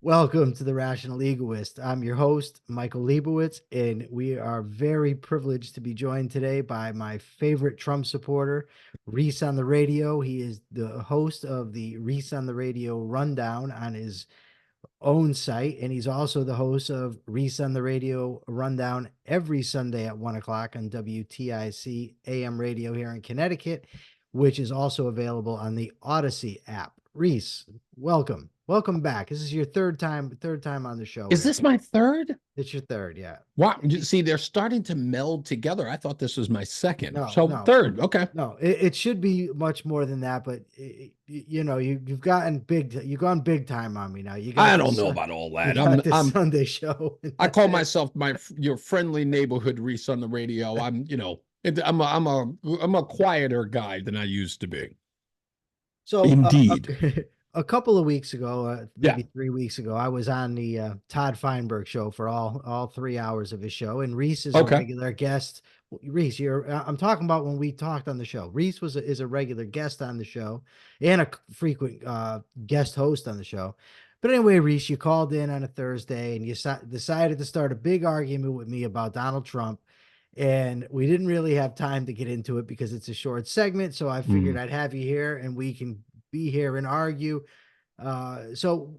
Welcome to the Rational Egoist. I'm your host, Michael Liebowitz, and we are very privileged to be joined today by my favorite Trump supporter, Reese on the Radio. He is the host of the Reese on the Radio Rundown on his own site, and he's also the host of Reese on the Radio Rundown every Sunday at 1 o'clock on WTIC AM radio here in Connecticut, which is also available on the Odyssey app. Reese, welcome. Welcome back. This is your third time on the show. Is this my third? It's your third, yeah. Wow. You see, they're starting to meld together. I thought this was my second. No, so no. third. Okay. No, it should be much more than that, but you've gone big time on me now. I don't know about all that. I'm Sunday show. I call myself your friendly neighborhood Reese on the Radio. I'm a quieter guy than I used to be. So indeed. A couple of weeks ago, maybe 3 weeks ago, I was on the Todd Feinberg show for all 3 hours of his show, and Reese is a regular guest. Reese, I'm talking about when we talked on the show. Reese is a regular guest on the show and a frequent guest host on the show. But anyway, Reese, you called in on a Thursday and you decided to start a big argument with me about Donald Trump. And we didn't really have time to get into it because it's a short segment. So I figured I'd have you here and we can be here and argue. So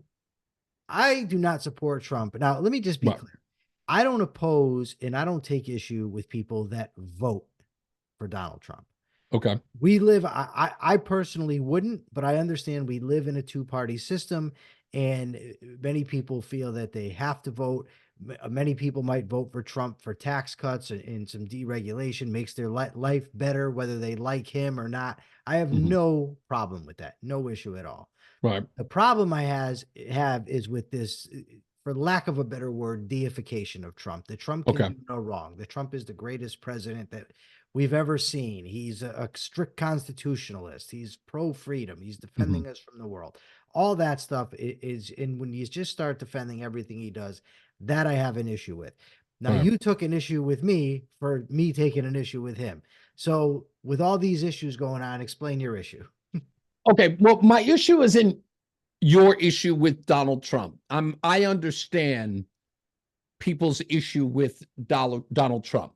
I do not support Trump. Now, let me just be clear. I don't oppose and I don't take issue with people that vote for Donald Trump. Okay. I personally wouldn't, but I understand we live in a two-party system and many people feel that they have to vote. Many people might vote for Trump for tax cuts and some deregulation, makes their life better, whether they like him or not. I have no problem with that. No issue at all. Right. The problem I have is with this, for lack of a better word, deification of Trump. That Trump can do no wrong. That Trump is the greatest president that we've ever seen. He's a strict constitutionalist. He's pro-freedom. He's defending us from the world. All that stuff is, and when you just start defending everything he does, that I have an issue with. Now, you took an issue with me for me taking an issue with him. So with all these issues going on, explain your issue. Okay. Well, my issue isn't your issue with Donald Trump. I understand people's issue with Donald Trump.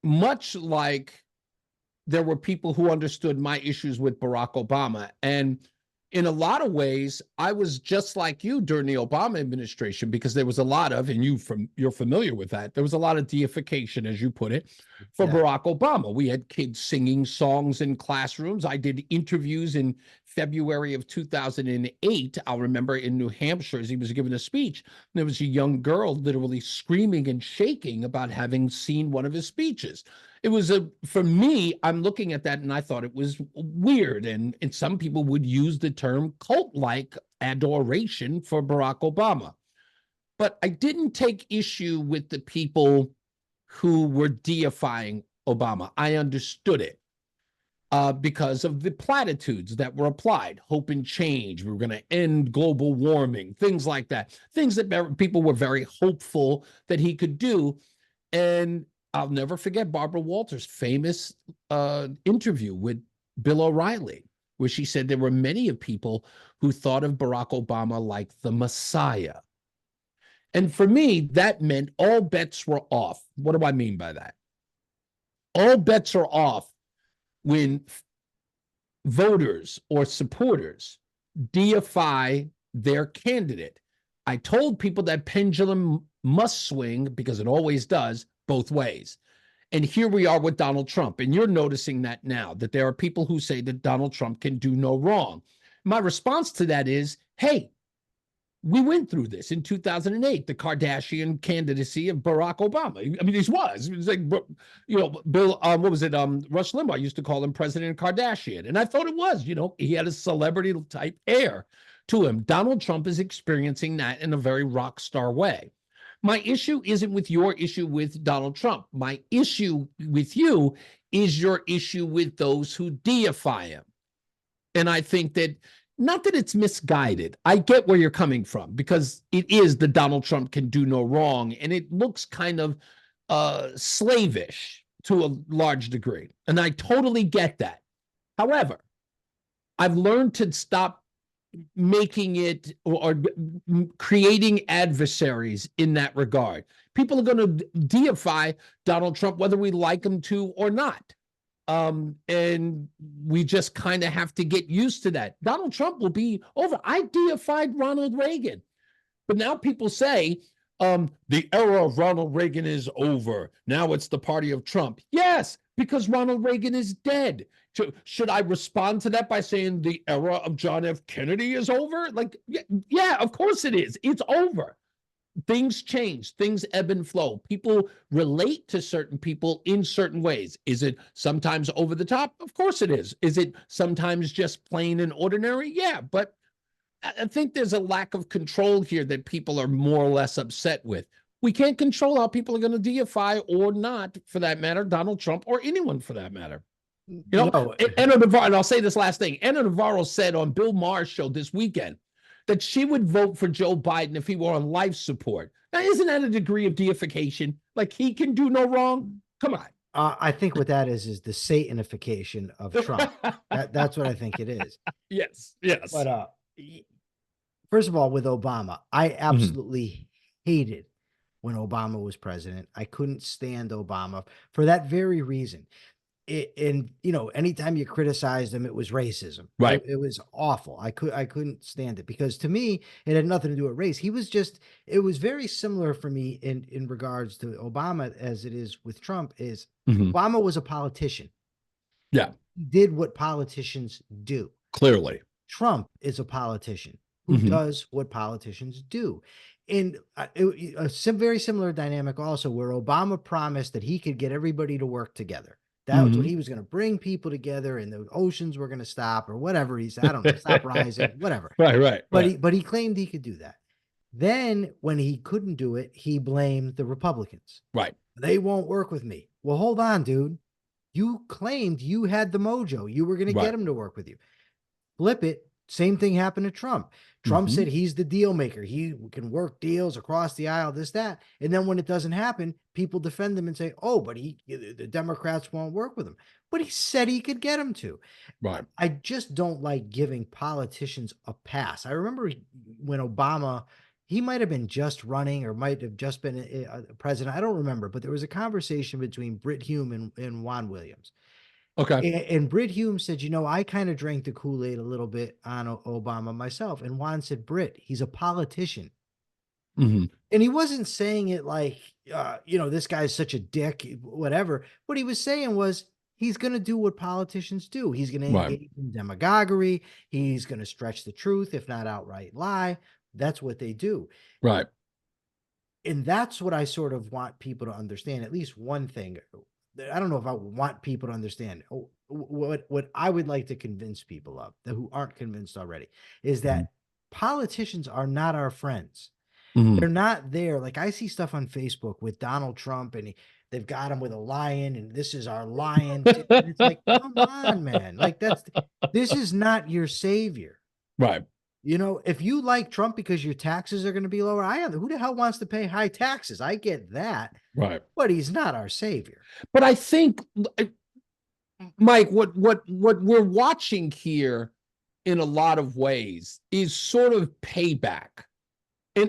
Much like there were people who understood my issues with Barack Obama. And in a lot of ways, I was just like you during the Obama administration, because there was a lot of, and you're familiar with that, there was a lot of deification, as you put it, for Barack Obama. We had kids singing songs in classrooms. I did interviews in February of 2008. I'll remember in New Hampshire, as he was giving a speech, there was a young girl literally screaming and shaking about having seen one of his speeches. It was for me, I'm looking at that and I thought it was weird. And some people would use the term cult-like adoration for Barack Obama. But I didn't take issue with the people who were deifying Obama. I understood it because of the platitudes that were applied. Hope and change. We were going to end global warming, things like that. Things that people were very hopeful that he could do. And I'll never forget Barbara Walters' famous interview with Bill O'Reilly, where she said there were many of people who thought of Barack Obama like the Messiah. And for me, that meant all bets were off. What do I mean by that? All bets are off when voters or supporters deify their candidate. I told people that pendulum must swing, because it always does, both ways. And here we are with Donald Trump. And you're noticing that now, that there are people who say that Donald Trump can do no wrong. My response to that is, hey, we went through this in 2008, the Kardashian candidacy of Barack Obama. I mean, it was like, Bill, what was it? Rush Limbaugh used to call him President Kardashian. And I thought it was, he had a celebrity type air to him. Donald Trump is experiencing that in a very rock star way. My issue isn't with your issue with Donald Trump. My issue with you is your issue with those who deify him. And I think that, not that it's misguided. I get where you're coming from, because it is the Donald Trump can do no wrong. And it looks kind of slavish to a large degree. And I totally get that. However, I've learned to stop making it or creating adversaries in that regard. People are going to deify Donald Trump, whether we like him to or not. And we just kind of have to get used to that. Donald Trump will be over. I deified Ronald Reagan. But now people say, the era of Ronald Reagan is over. Now it's the party of Trump. Yes, because Ronald Reagan is dead. So should I respond to that by saying the era of John F. Kennedy is over? Like, yeah, of course it is. It's over. Things change, things ebb and flow. People relate to certain people in certain ways. Is it sometimes over the top? Of course it is. Is it sometimes just plain and ordinary? Yeah, but I think there's a lack of control here that people are more or less upset with. We can't control how people are going to deify or not, for that matter, Donald Trump or anyone for that matter. You know, Anna Navarro, and I'll say this last thing. Anna Navarro said on Bill Maher's show this weekend that she would vote for Joe Biden if he were on life support. Now, isn't that a degree of deification? Like, he can do no wrong? Come on. I think what that is the Satanification of Trump. That's what I think it is. Yes, yes. But first of all, with Obama, I absolutely hated when Obama was president. I couldn't stand Obama for that very reason. And you know, anytime you criticized him, it was racism. Right. It was awful. I couldn't stand it, because to me, it had nothing to do with race. He was just, it was very similar for me in regards to Obama as it is with Trump. Is Obama was a politician. Yeah. He did what politicians do. Clearly. Trump is a politician who does what politicians do. And a very similar dynamic also, where Obama promised that he could get everybody to work together. That was what he was going to bring people together, and the oceans were going to stop, or whatever he said. I don't know, stop rising, whatever. Right. But he claimed he could do that. Then when he couldn't do it, he blamed the Republicans. Right. They won't work with me. Well, hold on, dude. You claimed you had the mojo. You were going to get him to work with you. Flip it. Same thing happened to Trump. Trump said he's the deal maker. He can work deals across the aisle, this, that. And then when it doesn't happen, people defend him and say, oh, but the Democrats won't work with him. But he said he could get him to. Right. I just don't like giving politicians a pass. I remember when Obama, he might have been just running or might have just been a president. I don't remember, but there was a conversation between Brit Hume and Juan Williams. Okay. And Brit Hume said, you know, I kind of drank the Kool-Aid a little bit on Obama myself. And Juan said, Brit, he's a politician. And he wasn't saying it like, you know, this guy's such a dick, whatever. What he was saying was, he's going to do what politicians do. He's going to engage in demagoguery. He's going to stretch the truth, if not outright lie. That's what they do. Right. And that's what I sort of want people to understand. At least one thing. I don't know if I want people to understand. What I would like to convince people of, who aren't convinced already, is that politicians are not our friends. They're not there. Like, I see stuff on Facebook with Donald Trump, and they've got him with a lion, and this is our lion. And it's like, come on, man. Like, this is not your savior. Right. You know, if you like Trump because your taxes are going to be lower, who the hell wants to pay high taxes? I get that. Right. But he's not our savior. But I think, Mike, what we're watching here in a lot of ways is sort of payback.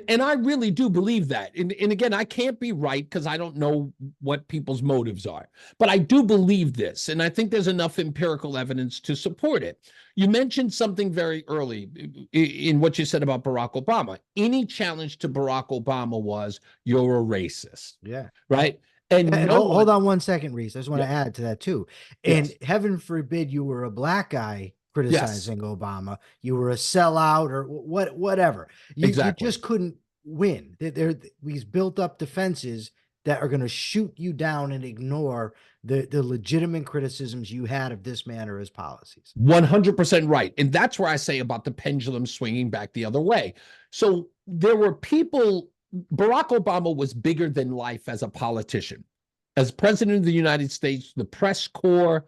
And I really do believe that. And again, I can't be right because I don't know what people's motives are. But I do believe this. And I think there's enough empirical evidence to support it. You mentioned something very early in what you said about Barack Obama. Any challenge to Barack Obama was, you're a racist. Yeah. Right? And hold on one second, Reese. I just want to add to that too. And heaven forbid you were a black guy criticizing Obama, you were a sellout or whatever. You just couldn't win. There these built up defenses that are going to shoot you down and ignore the legitimate criticisms you had of this man or his policies. 100% right. And that's where I say about the pendulum swinging back the other way. So there were people, Barack Obama was bigger than life as a politician. As president of the United States, the press corps,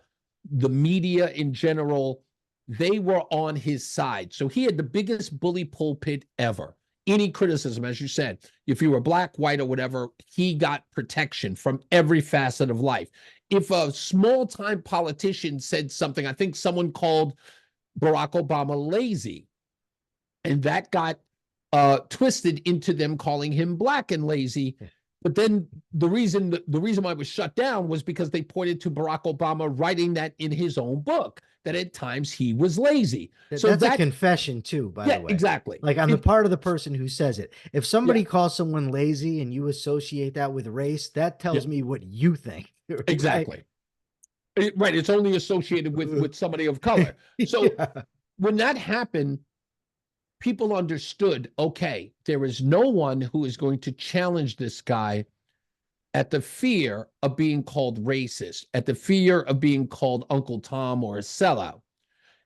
the media in general, they were on his side. So he had the biggest bully pulpit ever. Any criticism, as you said, if you were black, white, or whatever, he got protection from every facet of life. If a small-time politician said something, I think someone called Barack Obama lazy. And that got twisted into them calling him black and lazy. Yeah. But then the reason why it was shut down was because they pointed to Barack Obama writing that in his own book, that at times he was lazy. So That's a confession too, by the way. Exactly. Like on the part of the person who says it. If somebody Yeah. calls someone lazy and you associate that with race, that tells me what you think. Right? Exactly. Right. It's only associated with somebody of color. So when that happened, people understood, okay, there is no one who is going to challenge this guy at the fear of being called racist, at the fear of being called Uncle Tom or a sellout.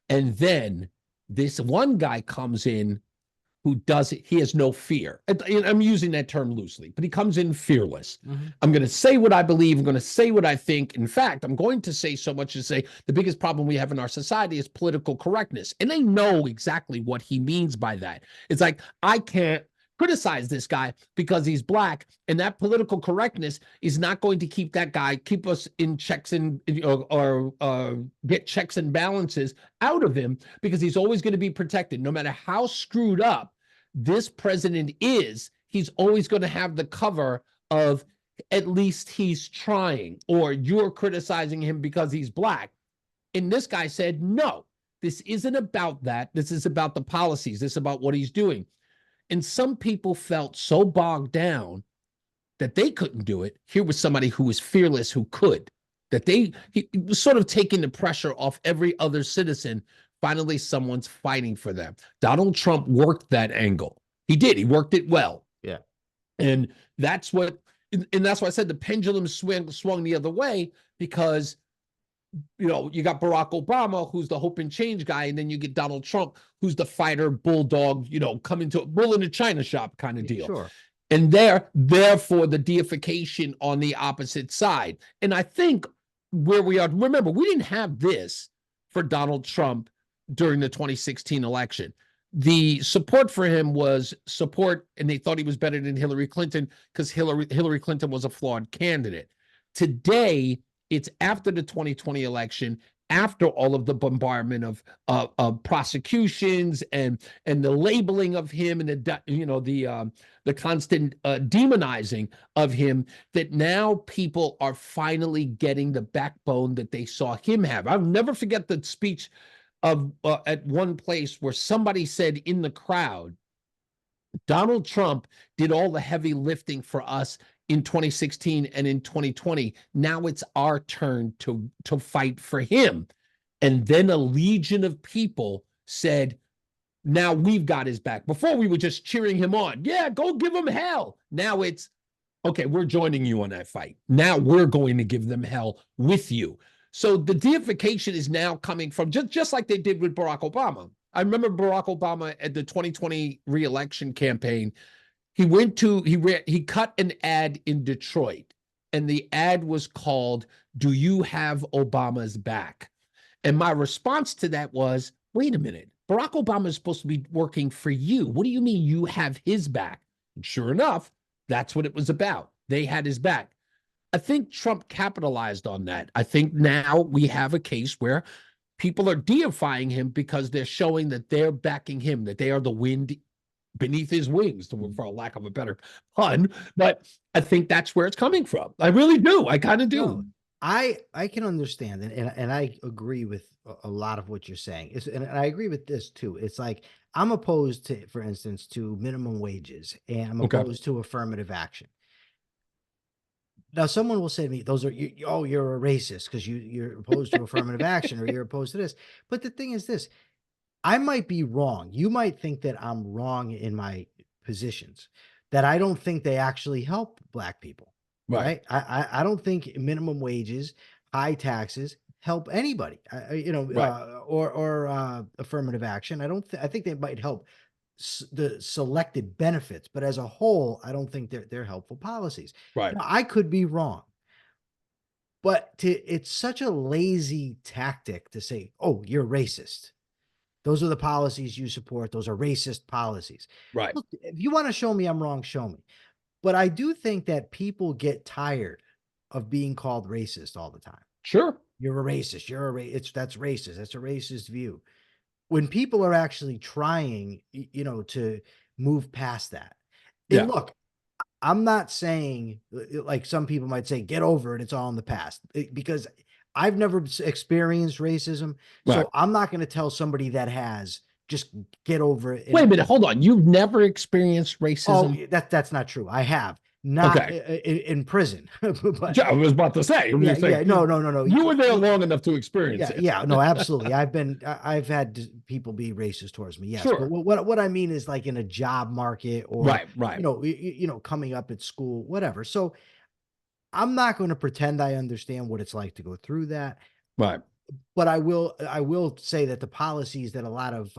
And then this one guy comes in who does it. He has no fear. I'm using that term loosely, but he comes in fearless. Mm-hmm. I'm going to say what I believe. I'm going to say what I think. In fact, I'm going to say so much as say the biggest problem we have in our society is political correctness. And they know exactly what he means by that. It's like, I can't criticize this guy because he's black, and that political correctness is not going to keep us in checks and or get checks and balances out of him, because he's always going to be protected. No matter how screwed up this president is, he's always going to have the cover of, at least he's trying, or you're criticizing him because he's black. And this guy said, no, this isn't about that. This is about the policies. This is about what he's doing. And some people felt so bogged down that they couldn't do it. Here was somebody who was fearless, who could, that he was sort of taking the pressure off every other citizen. Finally, someone's fighting for them. Donald Trump worked that angle. He did. He worked it well. Yeah. And that's why I said the pendulum swung the other way, because you got Barack Obama, who's the hope and change guy, and then you get Donald Trump, who's the fighter bulldog, coming to bull in a china shop kind of deal. Sure. And therefore the deification on the opposite side. And I think where we are, remember, we didn't have this for Donald Trump during the 2016 election. The support for him was support, and they thought he was better than Hillary Clinton because Hillary Clinton was a flawed candidate. Today, it's after the 2020 election, after all of the bombardment of prosecutions and the labeling of him and the constant demonizing of him, that now people are finally getting the backbone that they saw him have. I'll never forget the speech of at one place where somebody said in the crowd, Donald Trump did all the heavy lifting for us in 2016 and in 2020. Now it's our turn to fight for him. And then a legion of people said, now we've got his back. Before we were just cheering him on. Yeah, go give him hell. Now it's, okay, we're joining you on that fight. Now we're going to give them hell with you. So the deification is now coming from just like they did with Barack Obama. I remember Barack Obama at the 2020 re-election campaign. He cut an ad in Detroit, and the ad was called, "Do you have Obama's back?" And my response to that was, wait a minute, Barack Obama is supposed to be working for you. What do you mean you have his back? And sure enough, that's what it was about. They had his back. I think Trump capitalized on that. I think now we have a case where people are deifying him because they're showing that they're backing him, that they are the wind beneath his wings, for a lack of a better pun. But I think that's where it's coming from. I really do. I kind of do. No, I can understand, and I agree with a lot of what you're saying. And I agree with this too. It's like, I'm opposed to, for instance, to minimum wages, and I'm opposed to affirmative action. Now, someone will say to me, you're a racist because you're opposed to affirmative action, or you're opposed to this. But the thing is this, I might be wrong. You might think that I'm wrong in my positions, that I don't think they actually help Black people. Right. I don't think minimum wages, high taxes help anybody, or affirmative action. I think they might help the selected benefits, but as a whole, I don't think they're helpful policies. Right. Now, I could be wrong, but it's such a lazy tactic to say, "Oh, you're racist. Those are the policies you support. Those are racist policies." Right. Look, if you want to show me I'm wrong, show me. But I do think that people get tired of being called racist all the time. Sure. You're a racist. That's racist. That's a racist view. when people are actually trying, you know, to move past that. And Yeah. look, I'm not saying, like some people might say, get over it, it's all in the past, because I've never experienced racism. Right. So I'm not going to tell somebody that has, just get over it. Wait a And minute, hold on. You've never experienced oh, racism? that's not true. I have not Okay. in prison, but Yeah, I was about to say. I'm yeah, just yeah, like, no. you were there long enough to experience Yeah, it. yeah, no, absolutely. I've had people be racist towards me, yes. But Sure. what I mean is like in a job market or, Right, right, you know, coming up at school, whatever. So I'm not going to pretend I understand what it's like to go through that, right. but I will say that the policies that a lot of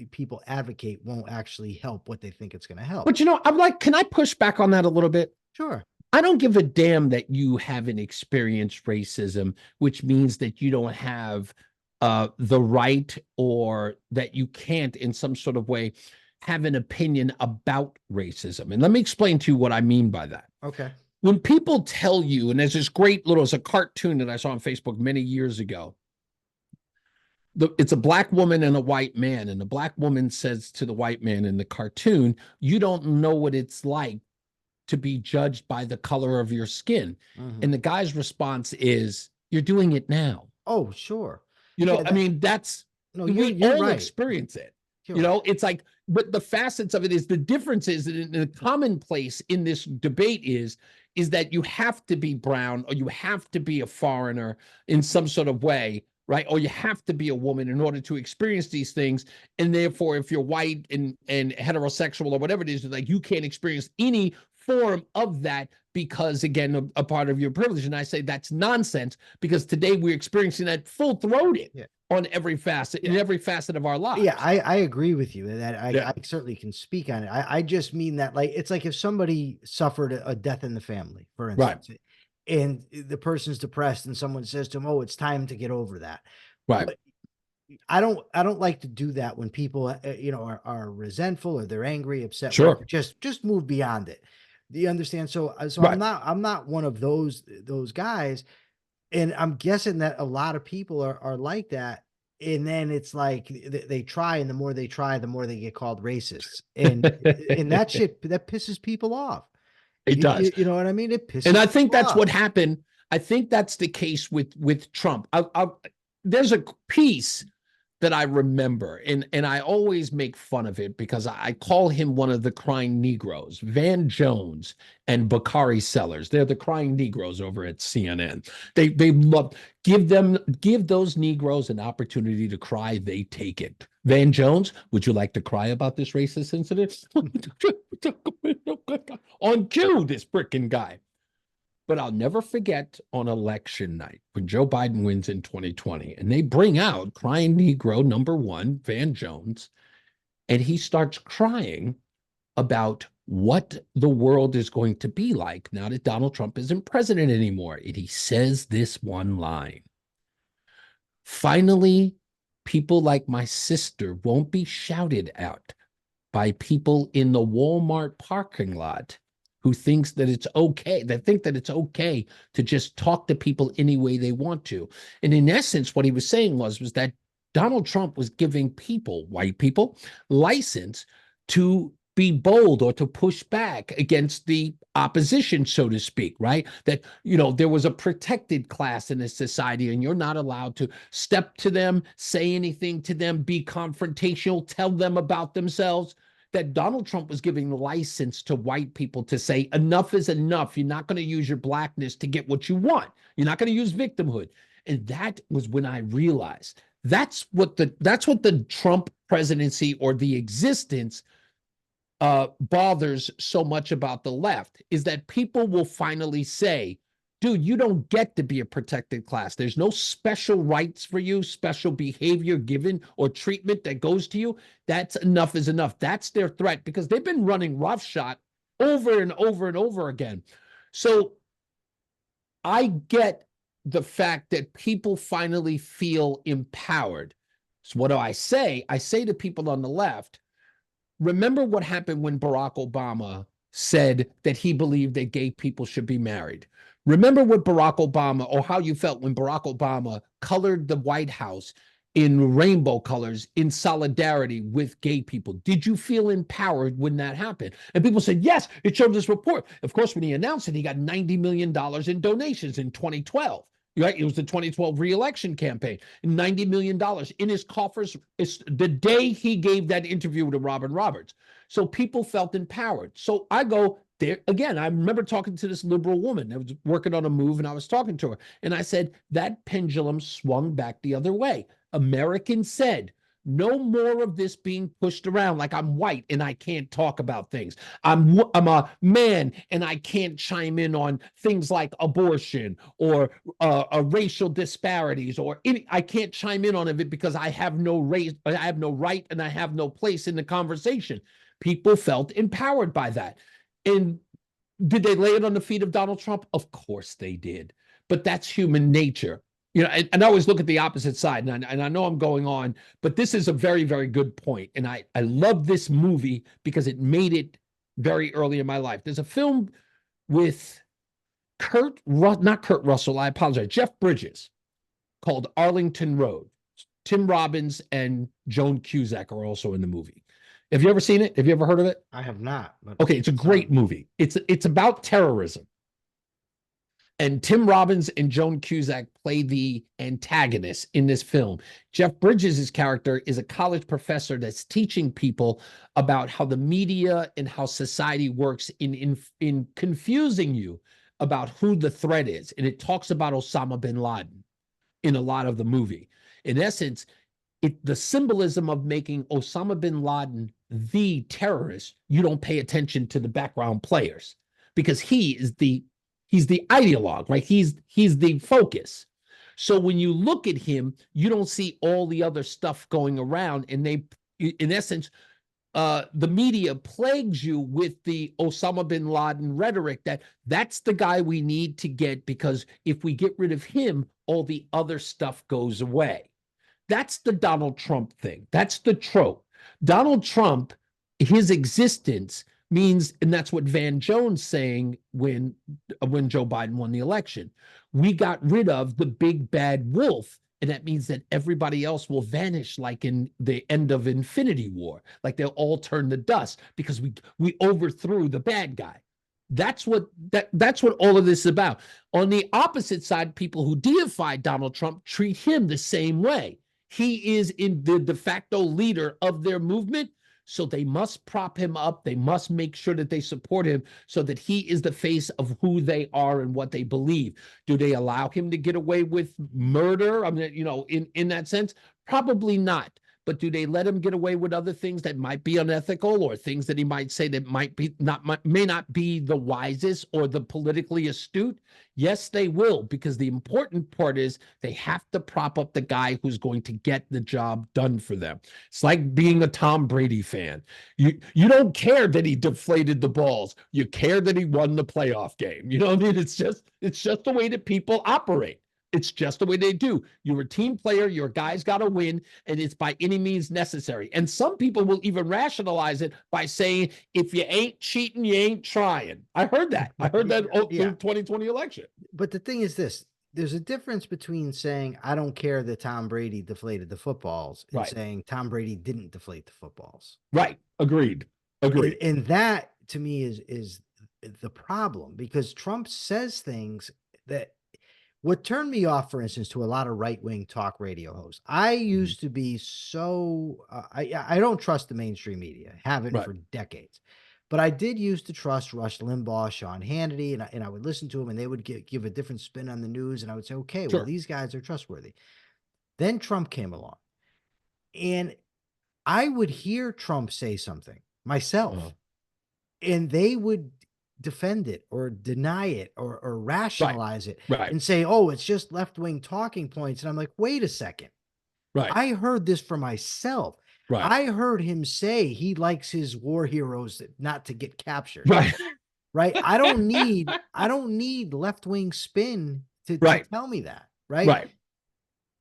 people advocate won't actually help what they think it's going to help. But I'm like, can I push back on that a little bit? Sure. I don't give a damn that you haven't experienced racism, which means that you don't have the right, or that you can't in some sort of way have an opinion about racism. And let me explain to you what I mean by that. Okay. When people tell you, and there's this great little, it's a cartoon that I saw on Facebook many years ago. It's a black woman and a white man, and the black woman says to the white man in the cartoon, "You don't know what it's like to be judged by the color of your skin." And the guy's response is, "You're doing it now." Oh, sure. I mean, No, we you're all right. experience it. Sure. It's like, but the facets of it is, the difference is that the commonplace in this debate is that you have to be brown, or you have to be a foreigner in some sort of way, right? Or you have to be a woman in order to experience these things. And therefore, if you're white and heterosexual or whatever it is, like, you can't experience any form of that because, again, a part of your privilege. And I say that's nonsense, because today we're experiencing that full-throated on every facet, in every facet of our lives. Yeah, I agree with you, and that I certainly can speak on it. I just mean that, like, it's like if somebody suffered a death in the family, for Right. instance, and the person's depressed, and someone says to him, "Oh, it's time to get over that." Right. But I don't like to do that when people, are resentful, or they're angry, upset. Sure. Whatever. Just move beyond it. Do you understand? So Right. I'm not one of those guys, and I'm guessing that a lot of people are like that. And then it's like they try, and the more they try, the more they get called racists, and that shit that pisses people off. It does. You know what I mean? It pisses. And I think people that's off. what happened. I think that's the case with Trump. There's a piece that I remember, and I always make fun of it because I call him one of the crying Negroes. Van Jones and Bakari Sellers, they're the crying Negroes over at CNN. They love, give those Negroes an opportunity to cry, they take it. Van Jones, would you like to cry about this racist incident? On cue, this freaking guy. But I'll never forget on election night when Joe Biden wins in 2020, and they bring out crying Negro #1, Van Jones, and he starts crying about what the world is going to be like now that Donald Trump isn't president anymore. And he says this one line: "Finally, people like my sister won't be shouted at by people in the Walmart parking lot who think that it's okay to just talk to people any way they want to." And in essence, what he was saying was that Donald Trump was giving people, white people, license to be bold or to push back against the opposition, so to speak, right? That, there was a protected class in this society, and you're not allowed to step to them, say anything to them, be confrontational, tell them about themselves. That Donald Trump was giving license to white people to say, enough is enough. You're not going to use your blackness to get what you want. You're not going to use victimhood. And that was when I realized that's what the Trump presidency, or the existence, bothers so much about the left, is that people will finally say, dude, you don't get to be a protected class. There's no special rights for you, special behavior given or treatment that goes to you. That's enough is enough. That's their threat, because they've been running roughshod over and over and over again. So I get the fact that people finally feel empowered. So what do I say? I say to people on the left, remember what happened when Barack Obama said that he believed that gay people should be married. Remember what Barack Obama, or how you felt when Barack Obama colored the White House in rainbow colors, in solidarity with gay people? Did you feel empowered when that happened? And people said, yes, it showed this report. Of course, when he announced it, he got $90 million in donations in 2012. Right? It was the 2012 re-election campaign. $90 million in his coffers. It's the day he gave that interview to Robin Roberts. So people felt empowered. So I go there again. I remember talking to this liberal woman that was working on a move, and I was talking to her, and I said, that pendulum swung back the other way. Americans said, no more of this being pushed around like I'm white and I can't talk about things. I'm a man and I can't chime in on things like abortion or racial disparities, or I can't chime in on it because I have no race, I have no right, and I have no place in the conversation. People felt empowered by that. And did they lay it on the feet of Donald Trump? Of course they did. But that's human nature. You know, and I always look at the opposite side, and I know I'm going on, but this is a very, very good point. And I love this movie because it made it very early in my life. There's a film with not Kurt Russell, I apologize, Jeff Bridges, called Arlington Road. Tim Robbins and Joan Cusack are also in the movie. Have you ever seen it? Have you ever heard of it? I have not. But okay, it's a great movie. It's about terrorism. And Tim Robbins and Joan Cusack play the antagonists in this film. Jeff Bridges' character is a college professor that's teaching people about how the media and how society works in confusing you about who the threat is. And it talks about Osama bin Laden in a lot of the movie. In essence, the symbolism of making Osama bin Laden the terrorist, you don't pay attention to the background players because he's the ideologue, right? He's the focus. So when you look at him, you don't see all the other stuff going around. And they, in essence, the media plagues you with the Osama bin Laden rhetoric that's the guy we need to get, because if we get rid of him, all the other stuff goes away. That's the Donald Trump thing. That's the trope. Donald Trump, his existence means, and that's what Van Jones saying when Joe Biden won the election, we got rid of the big bad wolf, and that means that everybody else will vanish, like in the end of Infinity War, like they'll all turn to dust because we overthrew the bad guy. That's what all of this is about. On the opposite side, people who deify Donald Trump treat him the same way. He is in the de facto leader of their movement. So they must prop him up. They must make sure that they support him so that he is the face of who they are and what they believe. Do they allow him to get away with murder? I mean, you know, in that sense, probably not. But do they let him get away with other things that might be unethical, or things that he might say that may not be the wisest or the politically astute? Yes, they will, because the important part is they have to prop up the guy who's going to get the job done for them. It's like being a Tom Brady fan. You don't care that he deflated the balls. You care that he won the playoff game. You know what I mean? It's just the way that people operate. It's just the way they do. You're a team player. Your guy's got to win, and it's by any means necessary. And some people will even rationalize it by saying, if you ain't cheating, you ain't trying. I heard that. I heard that in the 2020 election. But the thing is this. There's a difference between saying, I don't care that Tom Brady deflated the footballs, and saying Tom Brady didn't deflate the footballs. Right. Agreed. And that, to me, is the problem, because Trump says things that... What turned me off, for instance, to a lot of right-wing talk radio hosts, I used to be so, I don't trust the mainstream media, haven't for decades, but I did used to trust Rush Limbaugh, Sean Hannity, and I would listen to them, and they would give a different spin on the news, and I would say, okay, well, these guys are trustworthy. Then Trump came along, and I would hear Trump say something myself, and they would defend it or deny it or rationalize it and say, oh, it's just left-wing talking points. And I'm like, wait a second. I heard this for myself. I heard him say he likes his war heroes not to get captured. I don't need left-wing spin to tell me that.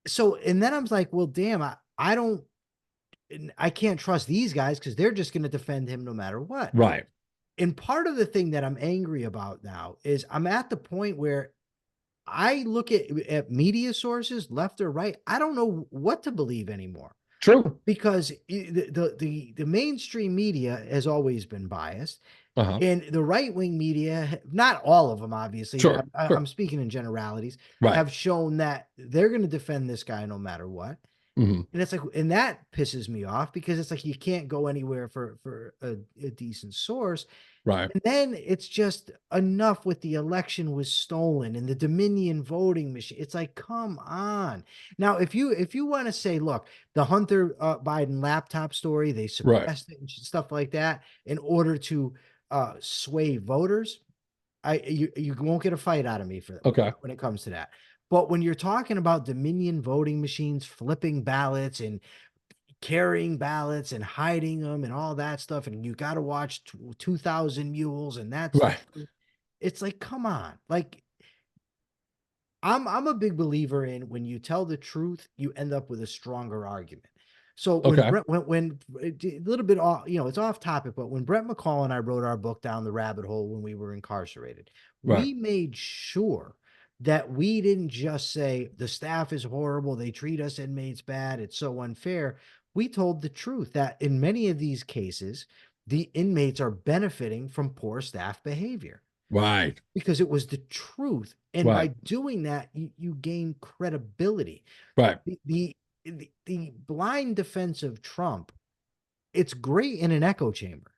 So, and then I was like, well, damn, I can't trust these guys because they're just going to defend him no matter what. And part of the thing that I'm angry about now is I'm at the point where I look at media sources, left or right. I don't know what to believe anymore. True. Because the mainstream media has always been biased, Uh-huh. and the right-wing media, not all of them, obviously, Sure. I'm Sure. speaking in generalities, Right. have shown that they're going to defend this guy no matter what. Mhm. And it's like, and that pisses me off because it's like you can't go anywhere for a decent source. Right. And then it's just enough with the election was stolen and the Dominion voting machine. It's like, come on. Now, if you want to say, look, the Hunter Biden laptop story, they Right. suppressed it and stuff like that in order to sway voters, you won't get a fight out of me for that Okay. when it comes to that. But when you're talking about Dominion voting machines flipping ballots and carrying ballots and hiding them and all that stuff, and you got to watch 2000 Mules and that's Right. it's like, come on. Like, I'm a big believer in when you tell the truth, you end up with a stronger argument. So when Okay. Brett when a little bit off, it's off topic, but when Brett McCall and I wrote our book Down the Rabbit Hole when we were incarcerated, Right. we made sure that we didn't just say the staff is horrible, they treat us inmates bad, it's so unfair. We told the truth that in many of these cases, the inmates are benefiting from poor staff behavior Right. because it was the truth. And by Right. doing that, you gain credibility. Right. The blind defense of Trump, it's great in an echo chamber,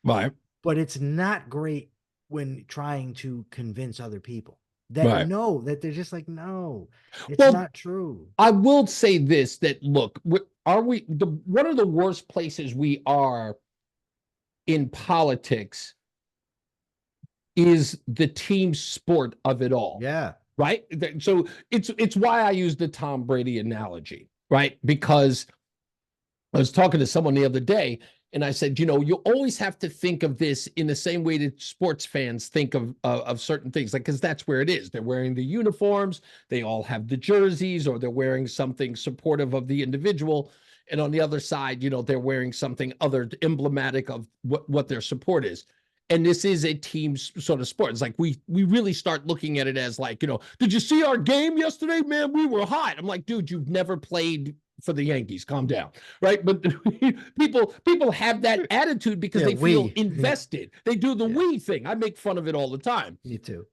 Right. but it's not great when trying to convince other people that Right. know that they're just like, no, it's Well, not true. I will say this, that look, are we one of the worst places we are in politics is the team sport of it all. Yeah. Right. So it's why I use the Tom Brady analogy, right? Because I was talking to someone the other day and I said, you always have to think of this in the same way that sports fans think of certain things, like, because that's where it is. They're wearing the uniforms, they all have the jerseys, or they're wearing something supportive of the individual. And on the other side, they're wearing something other emblematic of what their support is. And this is a team sort of sport. It's like we really start looking at it as like, did you see our game yesterday? Man, we were hot. I'm like, dude, you've never played for the Yankees. Calm down. Right. But people have that attitude because they feel invested. They do the we thing. I make fun of it all the time. Me too.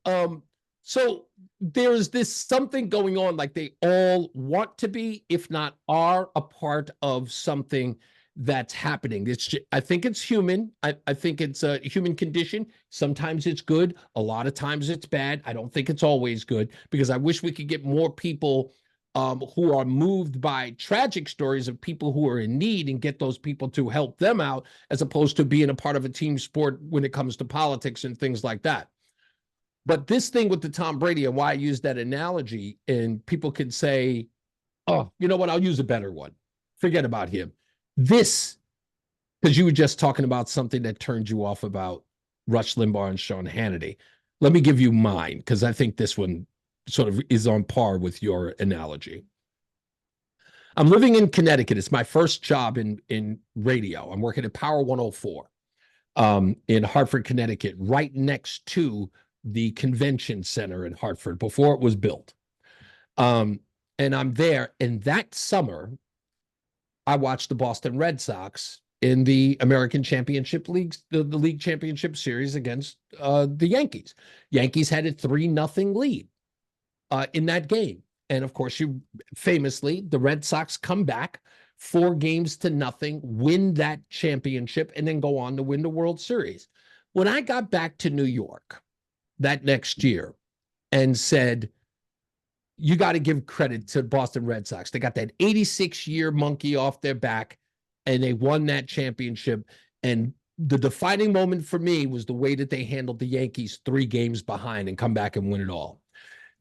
So there's this something going on, like they all want to be, if not are, a part of something that's happening. I think it's human. I think it's a human condition. Sometimes it's good. A lot of times it's bad. I don't think it's always good, because I wish we could get more people who are moved by tragic stories of people who are in need and get those people to help them out, as opposed to being a part of a team sport when it comes to politics and things like that. But this thing with the Tom Brady, and why I use that analogy, and people can say, oh, you know what? I'll use a better one. Forget about him. This, because you were just talking about something that turned you off about Rush Limbaugh and Sean Hannity. Let me give you mine, because I think this one sort of is on par with your analogy. I'm living in Connecticut. It's my first job in radio. I'm working at Power 104 in Hartford, Connecticut, right next to the convention center in Hartford before it was built. And I'm there. And that summer, I watched the Boston Red Sox in the American Championship League, the League Championship Series against the Yankees. Yankees had a 3-0 lead in that game. And of course, famously, the Red Sox come back 4-0, win that championship, and then go on to win the World Series. When I got back to New York that next year and said, you got to give credit to Boston Red Sox. They got that 86-year monkey off their back, and they won that championship. And the defining moment for me was the way that they handled the Yankees 3 games behind and come back and win it all.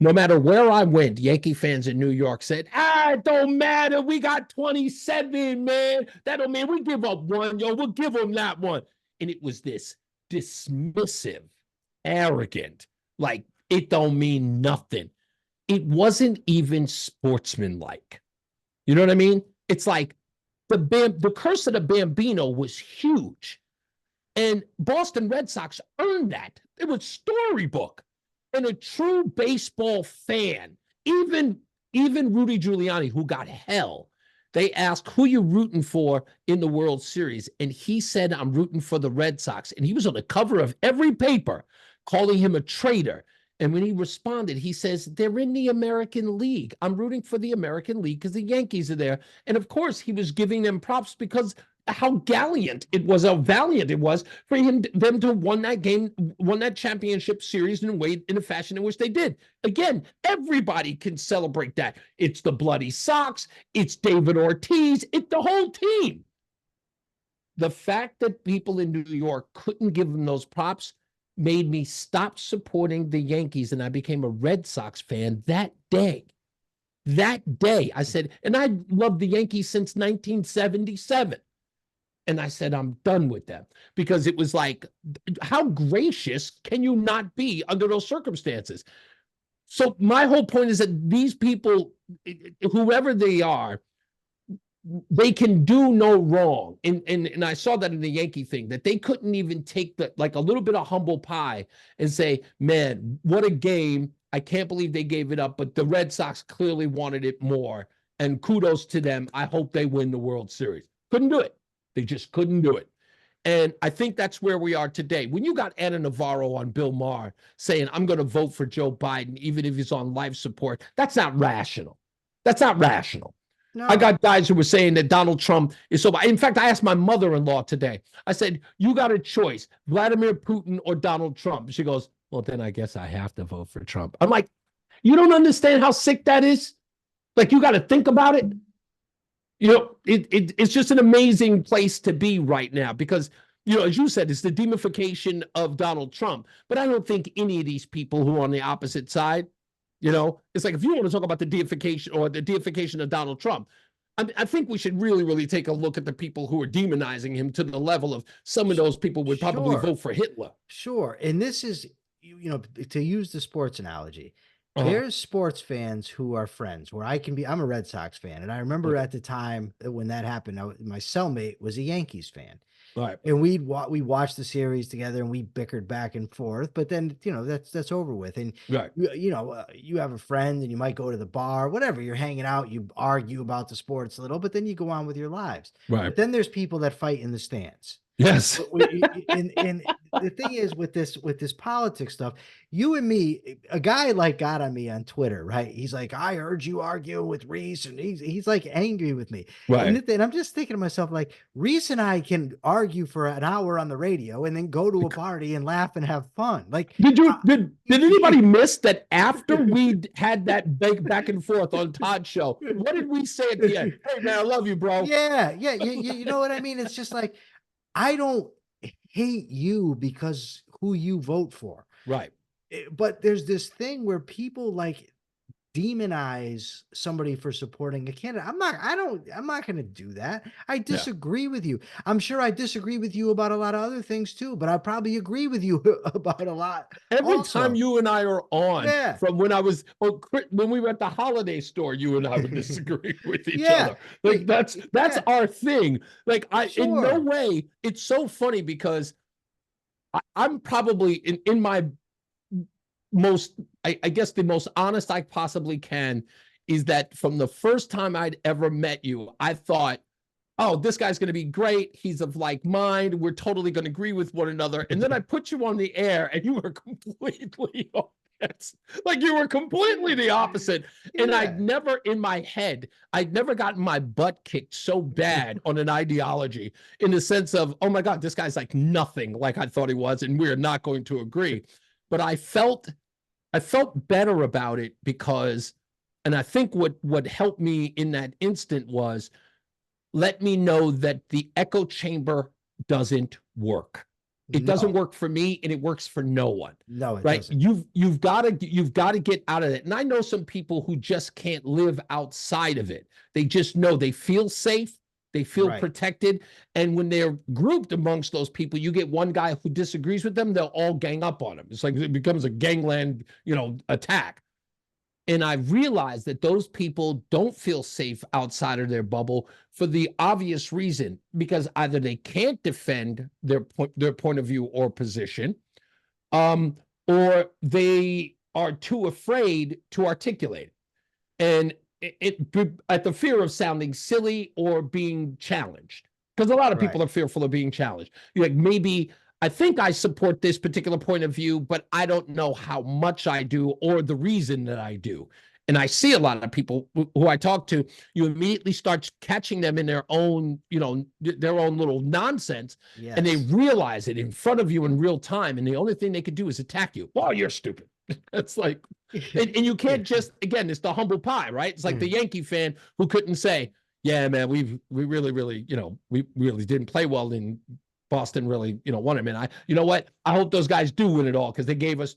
No matter where I went, Yankee fans in New York said, it don't matter. We got 27, man. That don't mean we give up one, we'll give them that one. And it was this dismissive, arrogant, like, it don't mean nothing. It wasn't even sportsmanlike. You know what I mean? It's like the curse of the Bambino was huge. And Boston Red Sox earned that. It was storybook. And a true baseball fan, even Rudy Giuliani, who got hell, they asked, who you rooting for in the World Series? And he said, I'm rooting for the Red Sox. And he was on the cover of every paper calling him a traitor. And when he responded, he says, they're in the American League. I'm rooting for the American League because the Yankees are there. And of course, he was giving them props because how valiant it was for them to have won that championship series in a fashion in which they did. Again, everybody can celebrate that. It's the Bloody Sox, it's David Ortiz, it's the whole team. The fact that people in New York couldn't give them those props made me stop supporting the Yankees, and I became a Red Sox fan that day. That day, I said, and I loved the Yankees since 1977. And I said, I'm done with them, because it was like, how gracious can you not be under those circumstances? So my whole point is that these people, whoever they are, they can do no wrong. And I saw that in the Yankee thing, that they couldn't even take like a little bit of humble pie and say, man, what a game. I can't believe they gave it up, but the Red Sox clearly wanted it more. And kudos to them. I hope they win the World Series. Couldn't do it. They just couldn't do it. And I think that's where we are today. When you got Anna Navarro on Bill Maher saying, I'm going to vote for Joe Biden, even if he's on life support, that's not rational. That's not rational. No. I got guys who were saying that Donald Trump is so bad. In fact, I asked my mother-in-law today, I said, you got a choice, Vladimir Putin or Donald Trump. She goes, well, then I guess I have to vote for Trump. I'm like, you don't understand how sick that is? Like, you got to think about it. You know, it's just an amazing place to be right now because, you know, as you said, it's the demonification of Donald Trump. But I don't think any of these people who are on the opposite side, you know, it's like if you want to talk about the deification or the deification of Donald Trump, I think we should really, really take a look at the people who are demonizing him to the level of some of those people would probably vote for Hitler. Sure. And this is, you know, to use the sports analogy, there's sports fans who are friends where I'm a Red Sox fan. And I remember at the time when that happened, my cellmate was a Yankees fan. Right. And we watched the series together and we bickered back and forth, but then, you know, that's over with. And, you know, you have a friend and you might go to the bar, whatever, you're hanging out, you argue about the sports a little, but then you go on with your lives. Right. But then there's people that fight in the stands. Yes. And the thing is with this politics stuff, you and me, a guy like got on me on Twitter, right? He's like, I heard you arguing with Reese, and he's like angry with me. Right. And I'm just thinking to myself, like, Reese and I can argue for an hour on the radio and then go to a party and laugh and have fun. Like, did anybody miss that after we had that back and forth on Todd's show? What did we say at the end? Hey man, I love you, bro. Yeah. You know what I mean? It's just like, I don't hate you because who you vote for. Right. But there's this thing where people like demonize somebody for supporting a candidate. I'm not going to do that. I disagree with you. I'm sure I disagree with you about a lot of other things too, but I probably agree with you about a lot. Every time you and I are on, from when we were at the Holiday Store, you and I would disagree with each other. Like that's our thing. Like in no way, it's so funny because I'm probably in my most, I guess the most honest I possibly can is that from the first time I'd ever met you, I thought, oh, this guy's going to be great. He's of like mind. We're totally going to agree with one another. And then I put you on the air and you were completely like you were completely the opposite. And I'd never gotten my butt kicked so bad on an ideology in the sense of, oh my God, this guy's like nothing like I thought he was. And we're not going to agree. But I felt better about it because, and I think what helped me in that instant was let me know that the echo chamber doesn't work. It doesn't work for me, and it works for no one. No, it right? doesn't. You've got to get out of it. And I know some people who just can't live outside of it. They just know they feel safe. They feel protected. And when they're grouped amongst those people, you get one guy who disagrees with them, they'll all gang up on him. It's like it becomes a gangland, attack. And I realized that those people don't feel safe outside of their bubble for the obvious reason, because either they can't defend their point of view or position, or they are too afraid to articulate it. And at the fear of sounding silly or being challenged, because a lot of people are fearful of being challenged. You're like, maybe I think I support this particular point of view, but I don't know how much I do or the reason that I do. And I see a lot of people who I talk to, you immediately start catching them in their own, their own little nonsense. Yes. And they realize it in front of you in real time. And the only thing they could do is attack you. Well, you're stupid. It's like, and you can't just, again, it's the humble pie, right? It's like the Yankee fan who couldn't say, yeah, man, we really, we really didn't play well in Boston, really, won it, man. You know what? I hope those guys do win it all, because they gave us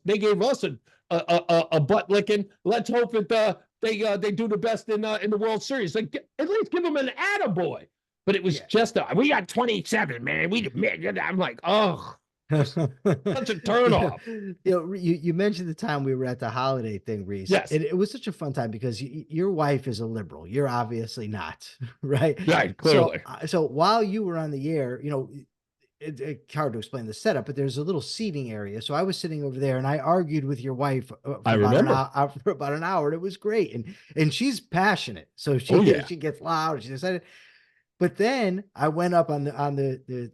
a butt licking. Let's hope that they do the best in the World Series. Like, at least give them an attaboy. But it was just we got 27, man. I'm like, oh, such a turnoff. You mentioned the time we were at the holiday thing, Reese. Yes, it was such a fun time because your wife is a liberal. You're obviously not, right? Right, clearly. So while you were on the air, it's hard to explain the setup, but there's a little seating area. So I was sitting over there and I argued with your wife for about an hour, and it was great. And she's passionate. So she gets loud. She decided, but then I went up on the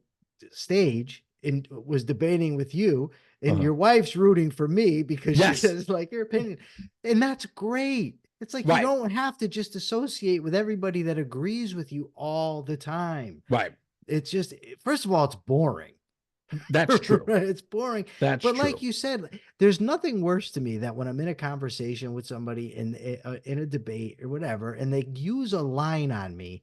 stage and was debating with you, and your wife's rooting for me because she says, like, your opinion. And that's great. It's like, you don't have to just associate with everybody that agrees with you all the time. Right. It's just, first of all, it's boring. That's true. It's boring. That's but true. Like you said, there's nothing worse to me than when I'm in a conversation with somebody in a debate or whatever, and they use a line on me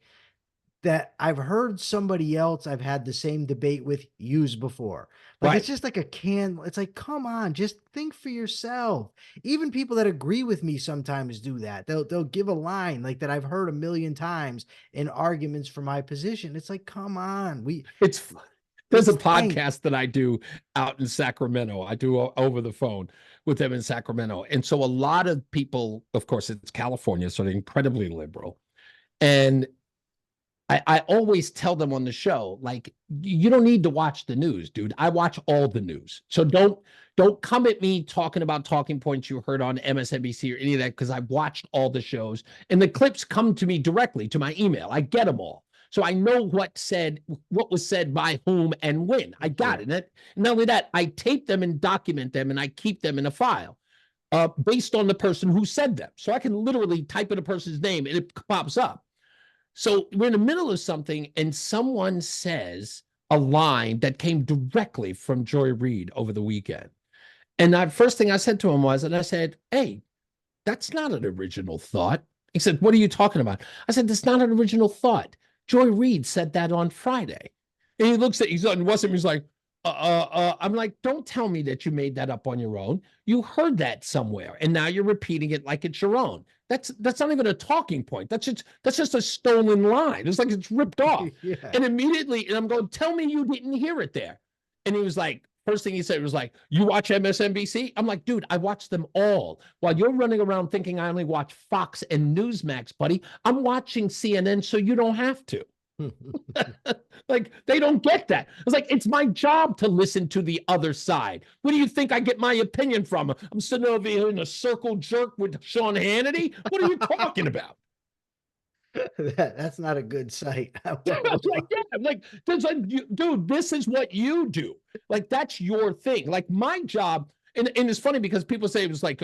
that I've heard somebody else I've had the same debate with use before. Like, it's just like it's like, come on, just think for yourself. Even people that agree with me sometimes do that. They'll give a line like that I've heard a million times in arguments for my position. It's like, come on. There's a podcast that I do out in Sacramento. I do over the phone with them in Sacramento. And so a lot of people, of course, it's California, so they're incredibly liberal. And I always tell them on the show, like, you don't need to watch the news, dude. I watch all the news. So don't come at me talking about talking points you heard on MSNBC or any of that, because I've watched all the shows. And the clips come to me directly to my email. I get them all. So I know what was said by whom and when. I got it. And not only that, I tape them and document them, and I keep them in a file based on the person who said them. So I can literally type in a person's name and it pops up. So we're in the middle of something, and someone says a line that came directly from Joy Reid over the weekend. And the first thing I said to him was, and I said, hey, that's not an original thought. He said, what are you talking about? I said, that's not an original thought. Joy Reid said that on Friday. And he looks at, he's like, I'm like, don't tell me that you made that up on your own. You heard that somewhere, and now you're repeating it like it's your own. That's not even a talking point. That's just a stolen line. It's like it's ripped off. And immediately, and I'm going, tell me you didn't hear it there. And he was like, first thing he said was like, you watch MSNBC? I'm like, dude, I watch them all. While you're running around thinking I only watch Fox and Newsmax, buddy, I'm watching CNN so you don't have to. Like, they don't get that. It's like, it's my job to listen to the other side. Where do you think I get my opinion from? I'm sitting over here in a circle jerk with Sean Hannity. What are you talking about? That's not a good sight. Dude, this is what you do. Like, that's your thing. Like, my job, and it's funny because people say it was like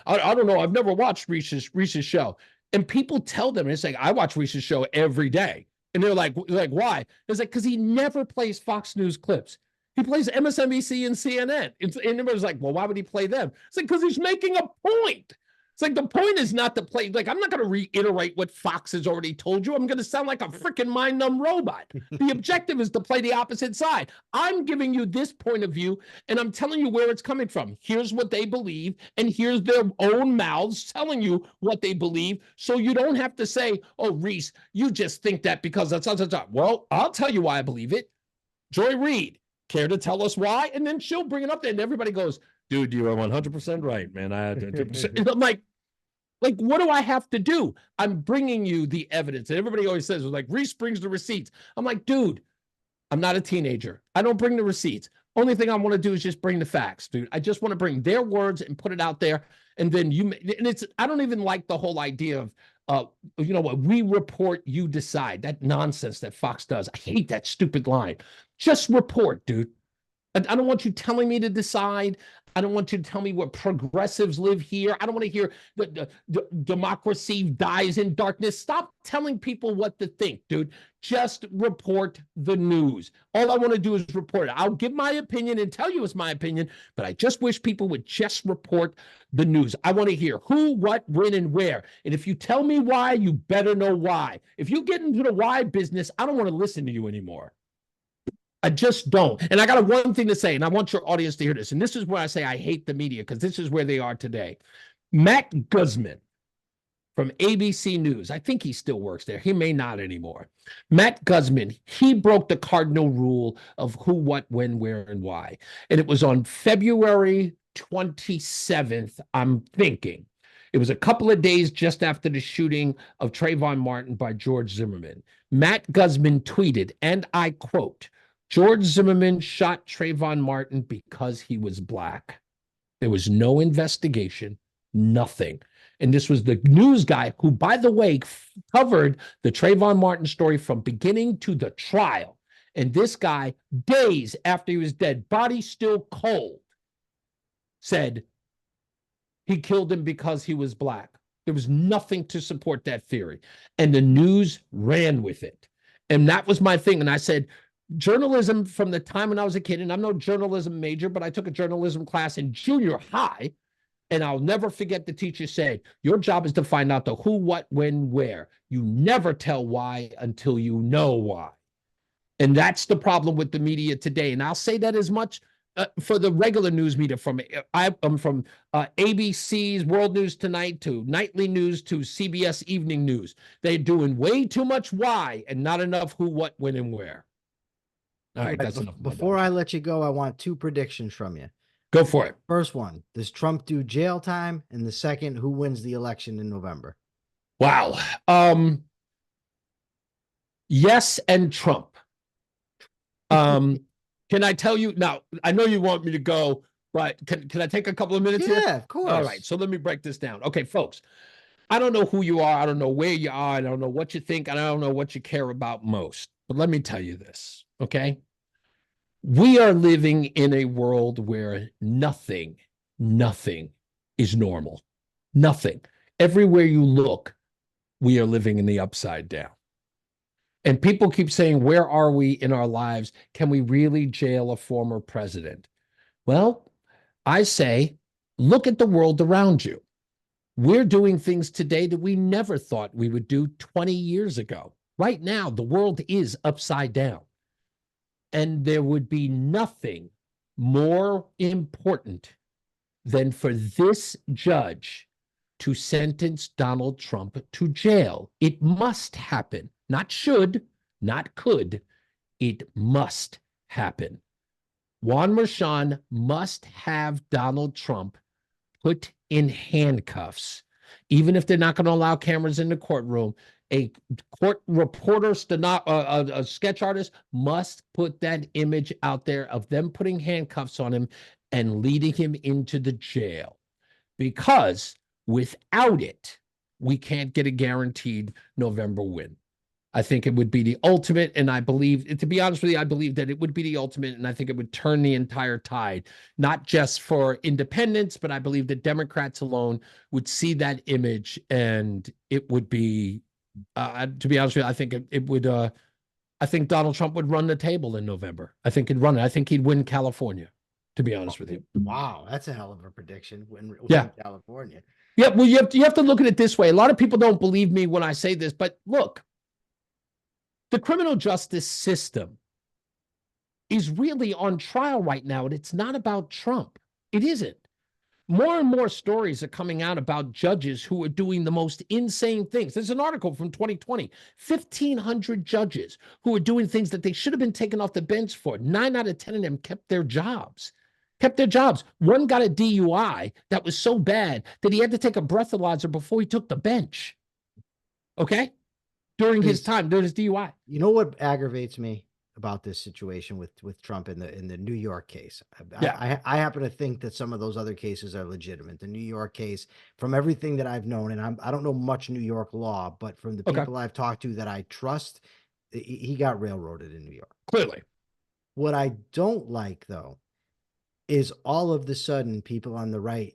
I don't know, I've never watched Reese's show. And people tell them, it's like, I watch Reese's show every day. And they're like, why? It's like, because he never plays Fox News clips. He plays MSNBC and CNN. And everybody's like, well, why would he play them? It's like, because he's making a point. It's like, the point is not to play. Like, I'm not going to reiterate what Fox has already told you. I'm going to sound like a freaking mind-numb robot. The objective is to play the opposite side. I'm giving you this point of view, and I'm telling you where it's coming from. Here's what they believe, and here's their own mouths telling you what they believe, so you don't have to say, oh, Reese, you just think that because that's. Well, I'll tell you why I believe it. Joy Reid, care to tell us why? And then she'll bring it up there, and everybody goes, dude, you are 100% right, man. I'm like, what do I have to do? I'm bringing you the evidence. And everybody always says, like, Reese brings the receipts. I'm like, dude, I'm not a teenager. I don't bring the receipts. Only thing I want to do is just bring the facts, dude. I just want to bring their words and put it out there. And then I don't even like the whole idea of, you know what, we report, you decide. That nonsense that Fox does. I hate that stupid line. Just report, dude. I don't want you telling me to decide. I don't want you to tell me what progressives live here. I don't want to hear the democracy dies in darkness. Stop telling people what to think, dude. Just report the news. All I want to do is report it. I'll give my opinion and tell you it's my opinion, but I just wish people would just report the news. I want to hear who, what, when, and where. And if you tell me why, you better know why. If you get into the why business, I don't want to listen to you anymore. I just don't. And I got one thing to say, and I want your audience to hear this. And this is where I say I hate the media, because this is where they are today. Matt Guzman from ABC News, I think he still works there. He may not anymore. Matt Guzman, he broke the cardinal rule of who, what, when, where, and why. And it was on February 27th, I'm thinking. It was a couple of days just after the shooting of Trayvon Martin by George Zimmerman. Matt Guzman tweeted, and I quote, "George Zimmerman shot Trayvon Martin because he was black." There was no investigation, nothing. And this was the news guy who, by the way, covered the Trayvon Martin story from beginning to the trial. And this guy, days after he was dead, body still cold, said he killed him because he was black. There was nothing to support that theory. And the news ran with it. And that was my thing. And I said, journalism from the time when I was a kid, and I'm no journalism major, but I took a journalism class in junior high, and I'll never forget the teacher said, your job is to find out the who, what, when, where. You never tell why until you know why. And that's the problem with the media today. And I'll say that as much for the regular news media, from ABC's World News Tonight to Nightly News to CBS Evening News. They're doing way too much why and not enough who, what, when, and where. All right, that's enough. Before I let you go, I want two predictions from you. Go for it. First one, does Trump do jail time? And the second, who wins the election in November? Wow. Yes, and Trump. Can I tell you now? I know you want me to go, but can I take a couple of minutes here? Yeah, of course. All right. So let me break this down. Okay, folks. I don't know who you are. I don't know where you are. I don't know what you think. And I don't know what you care about most. But let me tell you this. Okay. We are living in a world where nothing is normal. Nothing. Everywhere you look, we are living in the upside down. And people keep saying, where are we in our lives? Can we really jail a former president? Well, I say, look at the world around you. We're doing things today that we never thought we would do 20 years ago. Right now, the world is upside down. And there would be nothing more important than for this judge to sentence Donald Trump to jail. It must happen. Not should, not could. It must happen. Juan Merchan must have Donald Trump put in handcuffs, even if they're not going to allow cameras in the courtroom. A court reporter, a sketch artist must put that image out there of them putting handcuffs on him and leading him into the jail. Because without it, we can't get a guaranteed November win. I think it would be the ultimate, and I believe, to be honest with you, I believe that it would be the ultimate, and I think it would turn the entire tide, not just for independents, but I believe that Democrats alone would see that image, and it would be, to be honest with you, I think it would, I think Donald Trump would run the table in November. I think he'd run it. I think he'd win California, to be honest with you. Wow, that's a hell of a prediction. Win California. Yeah, well, you have to look at it this way. A lot of people don't believe me when I say this, but look, the criminal justice system is really on trial right now, and it's not about Trump. It isn't. More and more stories are coming out about judges who are doing the most insane things. There's an article from 2020, 1,500 judges who are doing things that they should have been taken off the bench for. 9 out of 10 of them kept their jobs. One got a DUI that was so bad that he had to take a breathalyzer before he took the bench. Okay? During his DUI. You know what aggravates me? about this situation with Trump in the New York case. Yeah. I happen to think that some of those other cases are legitimate. The New York case, from everything that I've known, and I don't know much New York law, but from the Okay. people I've talked to that I trust, he got railroaded in New York. Clearly. What I don't like, though, is all of the sudden people on the right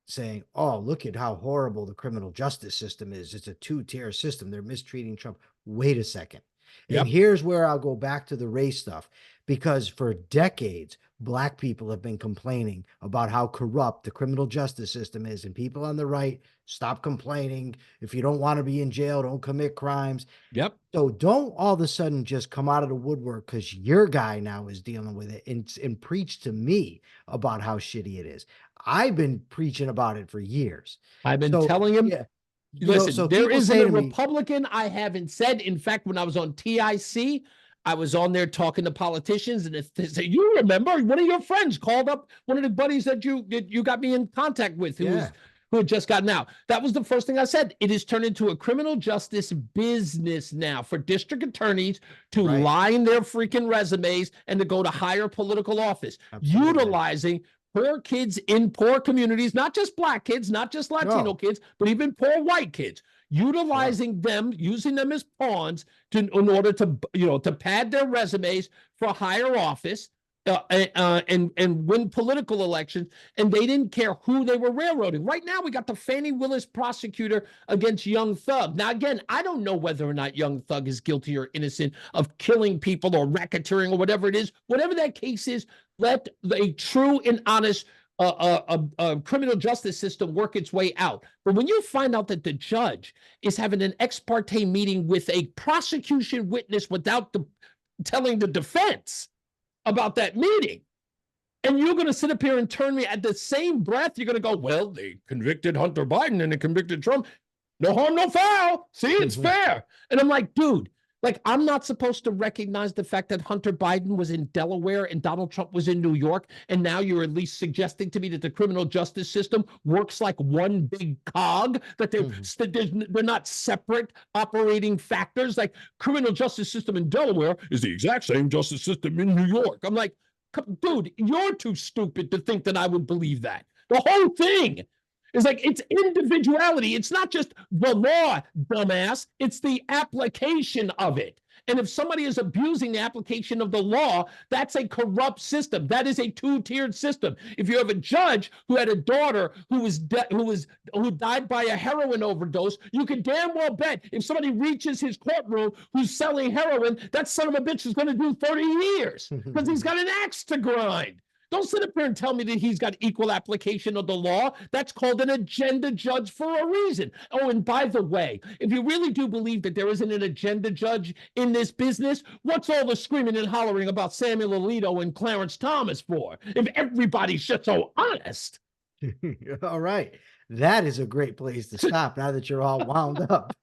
saying, oh, look at how horrible the criminal justice system is. It's a two-tier system. They're mistreating Trump. Wait a second. Yep. And here's where I'll go back to the race stuff, because for decades, Black people have been complaining about how corrupt the criminal justice system is. And people on the right, stop complaining. If you don't want to be in jail, don't commit crimes. Yep. So don't all of a sudden just come out of the woodwork because your guy now is dealing with it and preach to me about how shitty it is. I've been preaching about it for years. I've been telling him. Yeah. Listen, there isn't a Republican I haven't said. In fact, when I was on TIC, I was on there talking to politicians, and they say, you remember one of your friends called up one of the buddies that you got me in contact with, who had just gotten out. That was the first thing I said. It has turned into a criminal justice business now for district attorneys to line their freaking resumes and to go to higher political office, utilizing poor kids in poor communities, not just Black kids, not just Latino kids, but even poor white kids, utilizing them, using them as pawns in order to, to pad their resumes for higher office and win political elections. And they didn't care who they were railroading. Right now, we got the Fannie Willis prosecutor against Young Thug. Now, again, I don't know whether or not Young Thug is guilty or innocent of killing people or racketeering or whatever it is. Whatever that case is, let a true and honest criminal justice system work its way out. But when you find out that the judge is having an ex parte meeting with a prosecution witness without telling the defense about that meeting, and you're going to sit up here and turn me at the same breath, you're going to go, well, they convicted Hunter Biden and they convicted Trump. No harm, no foul. See, it's fair. And I'm like, dude, like, I'm not supposed to recognize the fact that Hunter Biden was in Delaware and Donald Trump was in New York, and now you're at least suggesting to me that the criminal justice system works like one big cog, that they're not separate operating factors. Like, criminal justice system in Delaware is the exact same justice system in New York. I'm like, dude, you're too stupid to think that I would believe that. The whole thing is like, it's individuality. It's not just the law, dumbass. It's the application of it. And if somebody is abusing the application of the law, that's a corrupt system. That is a two-tiered system. If you have a judge who had a daughter who died by a heroin overdose, you can damn well bet if somebody reaches his courtroom who's selling heroin, that son of a bitch is going to do 30 years because he's got an axe to grind. Don't sit up here and tell me that he's got equal application of the law. That's called an agenda judge for a reason. Oh, and by the way, if you really do believe that there isn't an agenda judge in this business, what's all the screaming and hollering about Samuel Alito and Clarence Thomas for? If everybody's just so honest. All right. That is a great place to stop now that you're all wound up.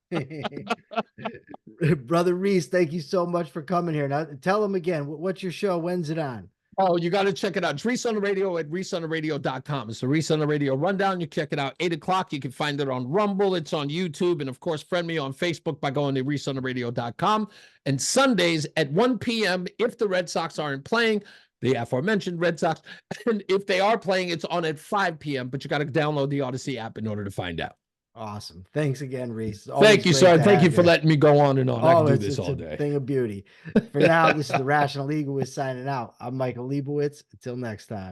Brother Reese, thank you so much for coming here. Now, tell them again, what's your show? When's it on? Oh, you got to check it out. It's Reese on the Radio at reeseontheradio.com. It's the Reese on the Radio Rundown. You check it out 8 o'clock. You can find it on Rumble. It's on YouTube. And, of course, friend me on Facebook by going to reeseontheradio.com. And Sundays at 1 p.m., if the Red Sox aren't playing, the aforementioned Red Sox, and if they are playing, it's on at 5 p.m., but you got to download the Odyssey app in order to find out. Awesome. Thanks again, Reese. Thank you, sir. Thank you for letting me go on and on. I can do this all day. It's a thing of beauty. For now, this is the Rational Egoist signing out. I'm Michael Liebowitz. Until next time.